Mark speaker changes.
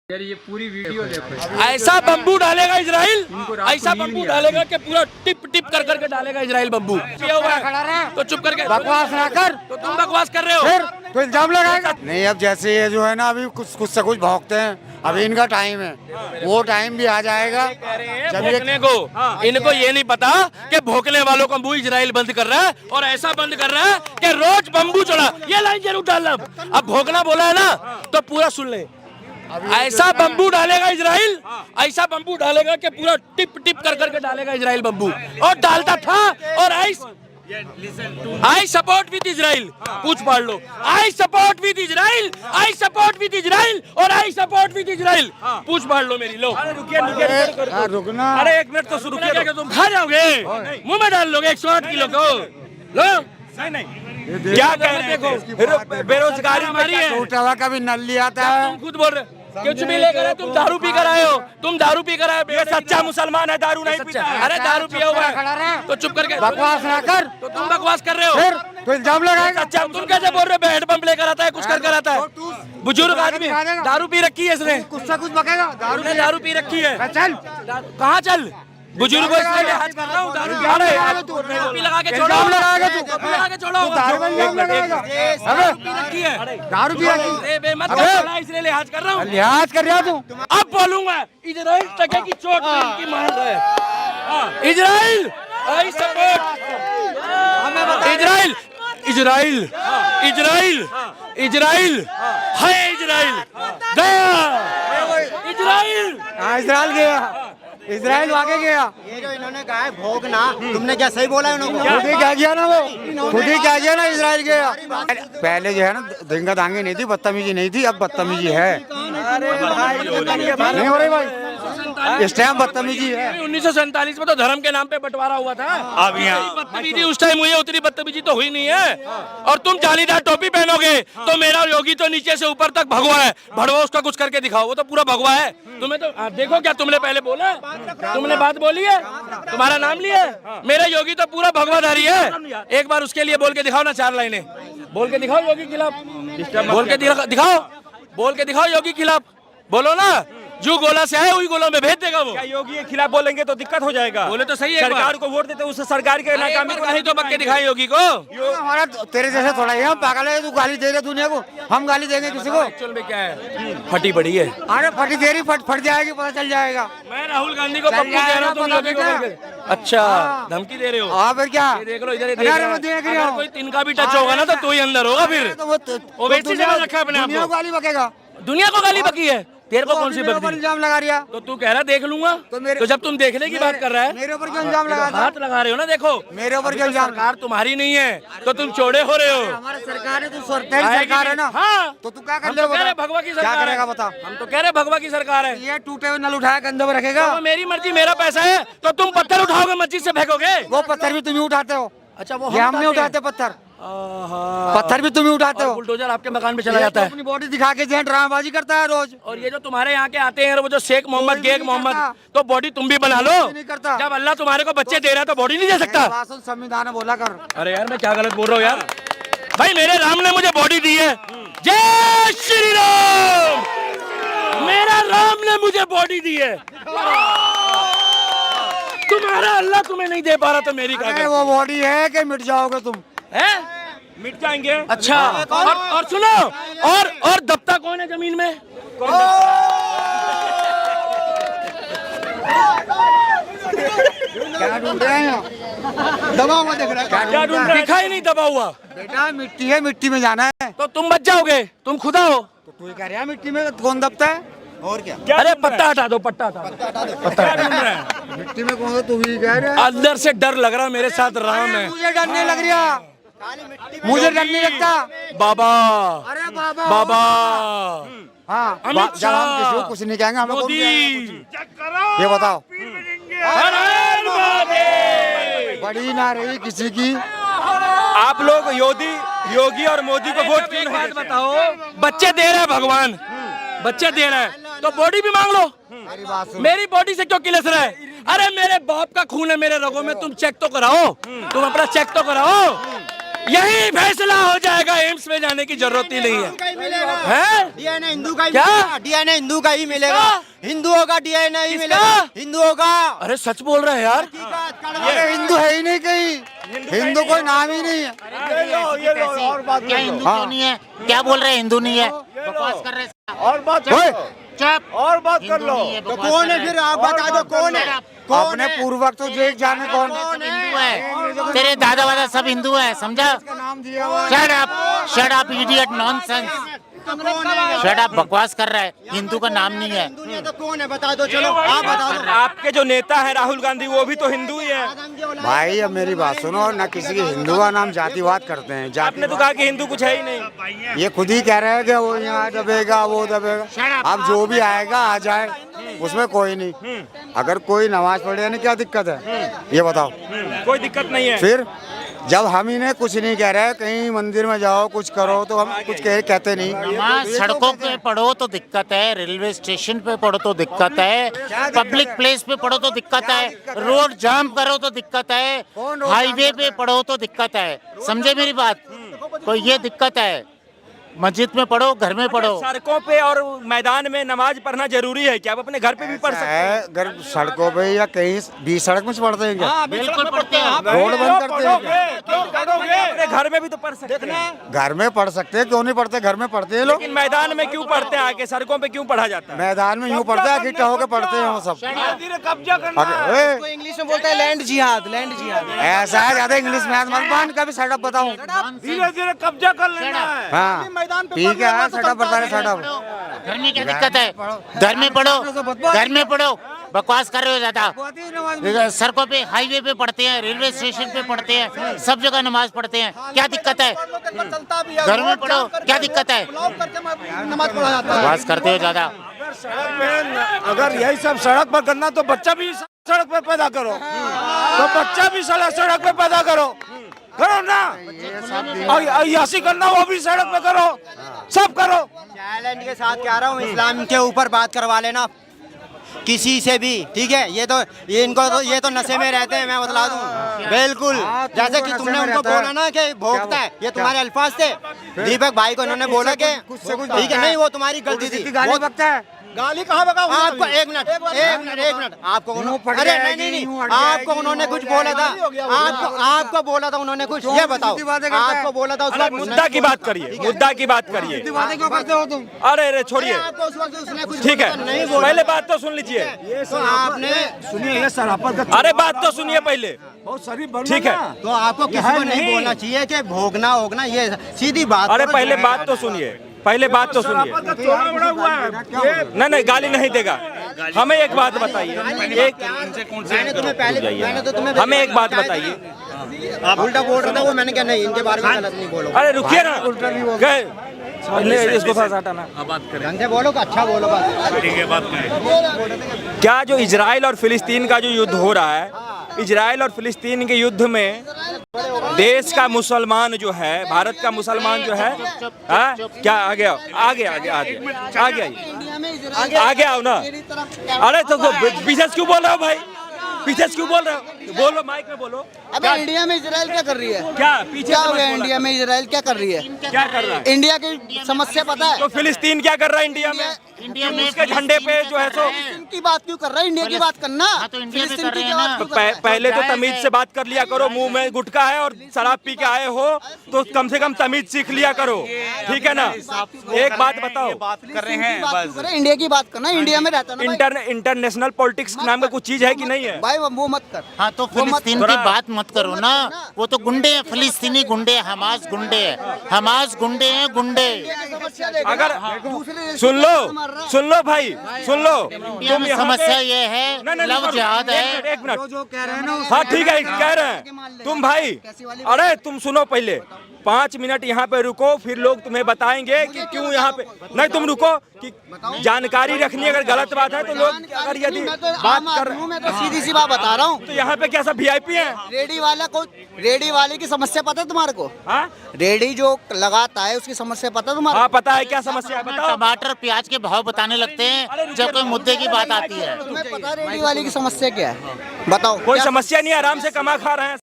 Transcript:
Speaker 1: यार ये पूरी वीडियो देखो।
Speaker 2: ऐसा बम्बू डालेगा इजराइल, ऐसा बम्बू डालेगा कि पूरा टिप टिप कर करके डालेगा इजराइल बम्बू। तो चुप करके
Speaker 3: बकवास ना कर।
Speaker 2: तो तुम बकवास कर रहे हो
Speaker 3: फिर तो इल्जाम लगाएगा। नहीं, अब जैसे ये जो है ना अभी कुछ से कुछ भौंकते हैं, अभी इनका टाइम है, वो टाइम भी आ जाएगा जब ये
Speaker 2: भोंकने को। इनको ये नहीं पता कि भोंकने वालों का मुंह इजराइल बंद कर रहा है और ऐसा बंद कर रहा है कि रोज बम्बू चढ़ा। ये लाइन जरूर डालना। अब भोंकना बोला है ना तो पूरा सुन ले। ऐसा बम्बू डालेगा इजराइल, ऐसा बम्बू डालेगा कि पूरा टिप टिप कर करके डालेगा इजराइल बम्बू। और डालता था। और आई सपोर्ट विद इजराइल। पूछ पढ़ लो। I support with Israel, I support with Israel और आई सपोर्ट विद इजराइल। पूछ पढ़ लो मेरी। लो
Speaker 3: रुकना।
Speaker 2: अरे एक मिनट तो शुरू किया। तुम खा जाओगे, मुंह में डाल लोगे 108 किलो को। लो क्या कह रहे हो? बेरोजगारी हमारी है।
Speaker 3: टूटा हुआ कभी नल लिया आता है।
Speaker 2: तुम खुद बोल रहे कुछ भी लेकर आए। तुम दारू पी कर आए हो। तुम दारू पी कर आए हो। ये सच्चा मुसलमान है, दारू नहीं पीता। अरे दारू पिया हुआ है तो चुप करके
Speaker 3: बकवास ना कर।
Speaker 2: तो तुम बकवास कर रहे हो।
Speaker 3: फिर तो इल्जाम लगाएगा।
Speaker 2: अच्छा तुम कैसे बोल रहे हो? हैंड पंप लेकर आता है, कुछ कर आता है। बुजुर्ग आदमी दारू पी रखी है इसने।
Speaker 3: कुछ से कुछ बकेगा।
Speaker 2: दारू पी रखी है।
Speaker 3: चल
Speaker 2: कहाँ चल? बुजुर्ग लिहाज कर रहा हूँ। दारू लगा के छोड़ो।
Speaker 3: लगाएगा तू।
Speaker 2: लगा के छोड़ो। रखी है
Speaker 3: दारू पिया
Speaker 2: इसलिए लिहाज कर रहा हूँ।
Speaker 3: लिहाज कर रहा तू।
Speaker 2: अब बोलूंगा इजराइल टके की चोट पे इनकी मार रहा है। Israel I support Israel, Israel, Israel, Israel है। इजराइल गया। इजराइल
Speaker 3: इजराइल गया। इजराइल आगे गया।
Speaker 4: ये जो इन्होंने कहा है भोगना, तुमने क्या सही बोला है उन्होंने?
Speaker 3: खुद ही क्या किया ना वो, खुद ही क्या किया ना इजराइल गया। पहले जो है ना दंगा दांगी नहीं थी, बदतमीजी नहीं थी, अब बदतमीजी है। नहीं हो रही भाई, इस टाइम बदतमीजी है।
Speaker 2: 1947 में तो धर्म के नाम पे बंटवारा हुआ था। अब यहाँ बदतमीजी उस टाइम हुई है, उतनी बदतमीजी तो हुई नहीं है। और तुम जालीदार टोपी पहनोगे तो मेरा योगी तो नीचे से ऊपर तक भगवा है। भड़वा उसका कुछ करके दिखाओ, वो तो पूरा भगवा है। तुम्हें तो देखो क्या तुमने पहले बोला, तुमने बात बोली है, तुम्हारा नाम लिया है। मेरा योगी तो पूरा भगवाधारी है। एक बार उसके लिए बोल के दिखाओ ना, 4 लाइनें बोल के दिखाओ योगी के खिलाफ। बोल के दिखाओ, बोल के दिखाओ योगी के खिलाफ। बोलो ना, जो गोला से आए वही गोला में भेज देगा वो।
Speaker 5: क्या योगी के खिलाफ बोलेंगे तो दिक्कत हो जाएगा?
Speaker 2: बोले तो सही है।
Speaker 5: सरकार को वोट देते उस सरकार के नाकामी को
Speaker 2: नहीं तो पक्के दिखाए योगी को।
Speaker 3: हमारा तेरे जैसे थोड़ा ही हम पागल है, तू गाली दे रहे दुनिया को, हम गाली देंगे किसी को?
Speaker 2: एक्चुअल में क्या है, फटी पड़ी है।
Speaker 3: अरे फटी देरी फट जाएगी, पता चल जाएगा।
Speaker 2: मैं राहुल गांधी को पप्पू कह रहा हूँ, तुम योगी को बोल के। अच्छा धमकी दे रहे हो?
Speaker 3: हाँ फिर क्या?
Speaker 2: देख लो इधर देख रहे हो। कोई तिनका भी टच होगा ना तो तू ही अंदर होगा। फिर ओवैसी से रखा अपने आप को।
Speaker 3: गाली बकेगा,
Speaker 2: दुनिया को गाली बकी है। तेरे को कौन सी बक दी?
Speaker 3: इल्जाम लगा रहा।
Speaker 2: तो तू कह रहा देख लूंगा। तो जब तुम देखने की बात कर रहा है,
Speaker 3: मेरे ऊपर क्यों इल्जाम लगा?
Speaker 2: हाथ लगा रहे हो ना। देखो
Speaker 3: मेरे ऊपर क्यों इल्जाम?
Speaker 2: सरकार तुम्हारी नहीं है तो तुम चौड़े हो रहे हो।
Speaker 3: हमारी सरकार है, तू सरकार है ना।
Speaker 2: हाँ
Speaker 3: तो तू क्या
Speaker 2: हम तो कह रहे भगवा की सरकार
Speaker 3: करेगा
Speaker 2: है।
Speaker 3: बता।
Speaker 2: हम तो कह रहे भगवा की सरकार है।
Speaker 3: ये टूटे हुए नल उठाया कंधे पर रखेगा।
Speaker 2: तो मेरी मर्जी, मेरा पैसा है। तो तुम पत्थर उठाओगे, मस्जिद से फेंकोगे।
Speaker 3: वो पत्थर भी तुम ही उठाते हो।
Speaker 2: अच्छा वो
Speaker 3: हम नहीं उठाते पत्थर, पत्थर भी तुम ही उठाते हो।
Speaker 2: बुलडोजर आपके मकान पे चला जाता है।
Speaker 3: अपनी बॉडी दिखा के जो ड्रामाबाजी करता है रोज।
Speaker 2: और ये जो तुम्हारे यहाँ के आते हैं वो जो शेख मोहम्मद गेग मोहम्मद, तो बॉडी तुम भी बना लो।
Speaker 3: नहीं करता।
Speaker 2: जब अल्लाह तुम्हारे को बच्चे दे रहा है तो बॉडी नहीं दे सकता।
Speaker 3: संविधान बोला कर।
Speaker 2: अरे यार मैं क्या गलत बोल रहा हूँ यार? भाई मेरे राम ने मुझे बॉडी दी है। जय श्री राम। मेरा राम ने मुझे बॉडी दी है। तुम्हारा अल्लाह तुम्हें नहीं दे पा रहा तो मेरी क्या?
Speaker 3: वो बॉडी है कि मिट जाओगे तुम?
Speaker 2: है
Speaker 5: मिट जाएंगे।
Speaker 2: अच्छा और सुनो, और दबता कौन है जमीन में?
Speaker 3: क्या ढूंढ रहे हैं? दबा हुआ दिख रहा है।
Speaker 2: क्या ढूंढ रहा है? दिखाई नहीं दबा हुआ।
Speaker 3: बेटा मिट्टी है, मिट्टी में जाना है।
Speaker 2: तो तुम बच जाओगे, तुम खुदा हो।
Speaker 3: तो तू ही कह रहा है मिट्टी में कौन दबता है? और क्या?
Speaker 2: अरे पत्ता हटा दो, पत्ता हटा दो।
Speaker 5: क्या ढूंढ रहे हैं?
Speaker 3: मिट्टी में कौन? तू ही कह रहा है।
Speaker 2: अंदर से डर लग रहा मेरे साथ राम है।
Speaker 3: मुझे डर नहीं लग रहा, मुझे डर नहीं लगता।
Speaker 2: बाबा,
Speaker 3: अरे बाबा,
Speaker 2: बाबा,
Speaker 3: हाँ
Speaker 2: अमित
Speaker 3: जब हम
Speaker 2: शाह,
Speaker 3: किसी को कुछ नहीं कहेंगे, हमें कौन
Speaker 2: मोदी,
Speaker 3: कहेगा? ये बताओ।
Speaker 2: हर हर महादेव।
Speaker 3: बड़ी ना रही किसी की।
Speaker 5: आप लोग योगी और मोदी को वोट क्यों
Speaker 2: एक
Speaker 5: नहीं
Speaker 2: बात
Speaker 5: देते?
Speaker 2: बताओ, बच्चे दे रहे हैं भगवान, बच्चे दे रहे हैं तो बॉडी भी मांग लो।
Speaker 3: मेरी बात सुन।
Speaker 2: मेरी बॉडी से क्यों किलस रहा है? अरे मेरे बाप का खून है मेरे रगों में, तुम चेक तो कराओ, तुम अपना चेक तो कराओ। यही फैसला हो जाएगा, एम्स में जाने की जरूरत ही नहीं है।
Speaker 4: डीएनए हिंदू का ही
Speaker 2: क्या?
Speaker 4: मिलेगा, डीएनए हिंदू का ही मिलेगा, हिंदुओं का डीएनए ही मिलेगा, हिंदुओं का।
Speaker 2: अरे सच बोल रहे हैं यार।
Speaker 3: अरे हिंदू है ही नहीं कहीं, हिंदू कोई नाम ही नहीं है।
Speaker 6: क्या हिंदू क्यों नहीं है? क्या बोल रहे हैं हिंदू नहीं है? बकवास कर रहे हैं।
Speaker 5: और बात
Speaker 6: चुप।
Speaker 5: और बात कर लो।
Speaker 4: तो कौन है फिर? आप बता दो कौन है?
Speaker 3: अपने पूर्वज तो देख जाने कौन
Speaker 6: हिंदू है, तेरे दादा वादा सब हिंदू है, समझा?
Speaker 3: नाम दिया हुआ
Speaker 6: shut up idiot, nonsense. Shut up, बकवास कर रहा है। हिंदू का नाम नहीं है।
Speaker 4: हिंदू नहीं है तो कौन है? बता दो, चलो आप बता दो।
Speaker 5: आपके जो नेता है राहुल गांधी, वो भी तो हिंदू ही है।
Speaker 3: भाई अब मेरी बात सुनो ना, किसी के हिंदू का नाम जातिवाद करते हैं।
Speaker 5: आपने तो कहा कि हिंदू कुछ है ही नहीं।
Speaker 3: ये खुद ही कह रहे हैं कि वो यहाँ दबेगा वो दबेगा। अब जो भी आएगा आ जाए, उसमें कोई नहीं। अगर कोई नमाज पढ़े यानी क्या दिक्कत है, ये बताओ।
Speaker 5: कोई दिक्कत नहीं है।
Speaker 3: फिर जब हम इन्हें कुछ नहीं कह रहे, कहीं मंदिर में जाओ कुछ करो तो हम कुछ कहते नहीं।
Speaker 6: नमाज सड़कों पे पढ़ो तो दिक्कत है, रेलवे स्टेशन पे पढ़ो तो दिक्कत है, पब्लिक प्लेस पे पढ़ो तो दिक्कत है, रोड जाम करो तो दिक्कत है, हाईवे पे पढ़ो तो दिक्कत है। समझे मेरी बात? तो ये दिक्कत है। मस्जिद में पढ़ो, घर में पढ़ो।
Speaker 5: सड़कों पे और मैदान में नमाज पढ़ना जरूरी है क्या? आप अपने घर पे भी पढ़ सकते हैं।
Speaker 3: अगर सड़कों पे या कहीं बीच सड़क में पढ़ते हैं क्या?
Speaker 6: बिल्कुल पढ़ते हैं।
Speaker 3: रोड बंद करते हैं क्या?
Speaker 5: क्यों पढ़ोगे? अपने घर में भी तो पढ़ सकते हैं।
Speaker 3: घर में पढ़ सकते हैं, क्यों नहीं पढ़ते? घर में पढ़ते हैं लोग।
Speaker 5: लेकिन मैदान में क्यों पढ़ते हैं? आके सड़कों पे क्यों पढ़ा जाता है?
Speaker 3: मैदान में यूँ पढ़ते हैं, इकट्ठा होकर पढ़ते हैं वो सब।
Speaker 5: कब्जा करना
Speaker 3: अरे,
Speaker 4: इंग्लिश में बोलता है लैंड जिहाद, लैंड जिहाद।
Speaker 3: ऐसा है, ज्यादा इंग्लिश में मत बांध। का भी सेटअप बताऊं?
Speaker 5: धीरे धीरे कब्जा कर लेना है।
Speaker 3: हाँ ठीक है, सेटअप बता रहे सेटअप।
Speaker 6: घर में क्या दिक्कत है? घर में पढ़ो, घर में पढ़ो। बकवास कर रहे हो ज्यादा। सड़कों पे, हाईवे पे पढ़ते हैं, रेलवे स्टेशन पे पढ़ते हैं, सब जगह नमाज पढ़ते हैं। क्या दिक्कत है? घर में पढ़ो, क्या दिक्कत है?
Speaker 4: नमाज पढ़ा जाता है।
Speaker 6: बकवास करते हो ज्यादा।
Speaker 5: अगर यही सब सड़क पर करना तो बच्चा भी सड़क पे पैदा करो, तो बच्चा भी सड़क पे पैदा करो ना। और अय्यासी करना वो भी सड़क पे करो, सब करो।
Speaker 4: चैलेंज के साथ कह रहा हूँ, इस्लाम के ऊपर बात करवा लेना किसी से भी, ठीक है? ये इनको तो ये तो नशे में रहते हैं, मैं बतला दूं। बिल्कुल, जैसे कि तुमने उनको बोला ना कि भोगता है, ये तुम्हारे अल्फाज थे। दीपक भाई को उन्होंने बोला कि ठीक है, नहीं वो तुम्हारी गलती थी।
Speaker 3: गाली बकता है।
Speaker 4: गाली कहाँ बका? आपको एक मिनट आपको अरे नहीं, आपको उन्होंने कुछ बोला था, आपको बोला था उन्होंने कुछ, ये बताओ। आपको बोला था उसका
Speaker 5: मुद्दा की बात करिए, मुद्दा की बात करिए।
Speaker 3: क्यों करते हो तुम?
Speaker 5: अरे छोड़िए, ठीक है, पहले बात तो सुन लीजिए।
Speaker 4: तो आपने
Speaker 5: सुनिए ये सरापत। अरे बात तो सुनिए पहले, ठीक है।
Speaker 4: तो आपको किसी को नहीं बोलना चाहिए कि भोगना होगना, ये सीधी बात।
Speaker 5: अरे पहले बात तो सुनिए, पहले बात तो सुनिए। नहीं गाली नहीं देगा। हमें एक बात बताइए, हमें एक बात बताइए।
Speaker 4: आप उल्टा बोल रहे थे, वो मैंने क्या नहीं, इनके बारे में गलत नहीं बोलो।
Speaker 5: अरे रुकिए ना, इसको थोड़ा सा हटाना।
Speaker 4: ढंग से बोलो, अच्छा बोलो बात।
Speaker 5: ठीक है, बात करें। क्या जो इजराइल और फिलिस्तीन का जो युद्ध हो रहा है, इजराइल और फिलिस्तीन के युद्ध में देश का मुसलमान जो है, भारत का मुसलमान जो है, क्या आगे आओ ना। अरे तो पीछे क्यों बोल रहे हो भाई? पीछे क्यों बोल रहे हो? बोलो, माइक में बोलो।
Speaker 7: अबे इंडिया में इजराइल क्या कर रही है?
Speaker 5: क्या पीछे
Speaker 7: क्या हो गया? इंडिया में इजराइल क्या कर रही है?
Speaker 5: क्या कर रहा है?
Speaker 7: इंडिया की समस्या पता है?
Speaker 5: तो फिलिस्तीन क्या कर रहा है इंडिया में?
Speaker 6: इंडिया में
Speaker 5: उसके झंडे पे जो है सो
Speaker 7: इनकी बात क्यों कर रहा है? इंडिया की बात करना।
Speaker 6: हाँ, तो इंडिया में
Speaker 7: फिलिस्तीन
Speaker 6: कर रहे
Speaker 7: की
Speaker 6: हैं
Speaker 7: बात
Speaker 6: ना।
Speaker 7: क्यों कर रहा है?
Speaker 5: पहले तो तमीज से बात कर लिया करो। मुंह में गुटखा है और शराब पी के आए हो तो कम से कम तमीज सीख लिया करो, ठीक है ना? एक बात बताओ,
Speaker 7: इंडिया की बात करना, इंडिया में रहता ना भाई।
Speaker 5: इंटरनेशनल पॉलिटिक्स नाम का कुछ चीज है कि नहीं है?
Speaker 7: भाई वो मत कर।
Speaker 6: हाँ, तो फिलिस्तीन की बात मत करो ना। वो तो गुंडे हैं, फिलिस्तीनी गुंडे, हमास गुंडे हैं, हमास गुंडे हैं, गुंडे।
Speaker 5: अगर सुन लो भाई, सुन लो।
Speaker 6: इंडिया में समस्या ये है, लव जिहाद है।
Speaker 5: एक मिनट, हाँ ठीक है, कह रहे हैं तुम भाई। अरे तुम सुनो पहले, 5 मिनट यहाँ पे रुको, फिर लोग तुम्हें बताएंगे कि क्यों यहाँ पे। नहीं तुम रुको, कि जानकारी रखनी, अगर गलत बात है तो लोग, अगर यदि बात कर,
Speaker 7: मैं तो सीधी सी बात बता रहा हूँ।
Speaker 5: तो यहाँ पे क्या सब VIP है?
Speaker 7: रेडी वाले की समस्या पता है तुम्हारे को?
Speaker 5: हाँ
Speaker 7: रेडी जो लगाता है उसकी समस्या पता है तुम्हारे?
Speaker 5: हाँ पता है, क्या समस्या है बताओ।
Speaker 6: टमाटर प्याज के भाव बताने लगते हैं जब कोई मुद्दे की बात आती है।
Speaker 7: तुम्हें पता है रेडी वाले की समस्या क्या है? बताओ।
Speaker 5: कोई समस्या नहीं है, आराम से कमा खा रहे हैं।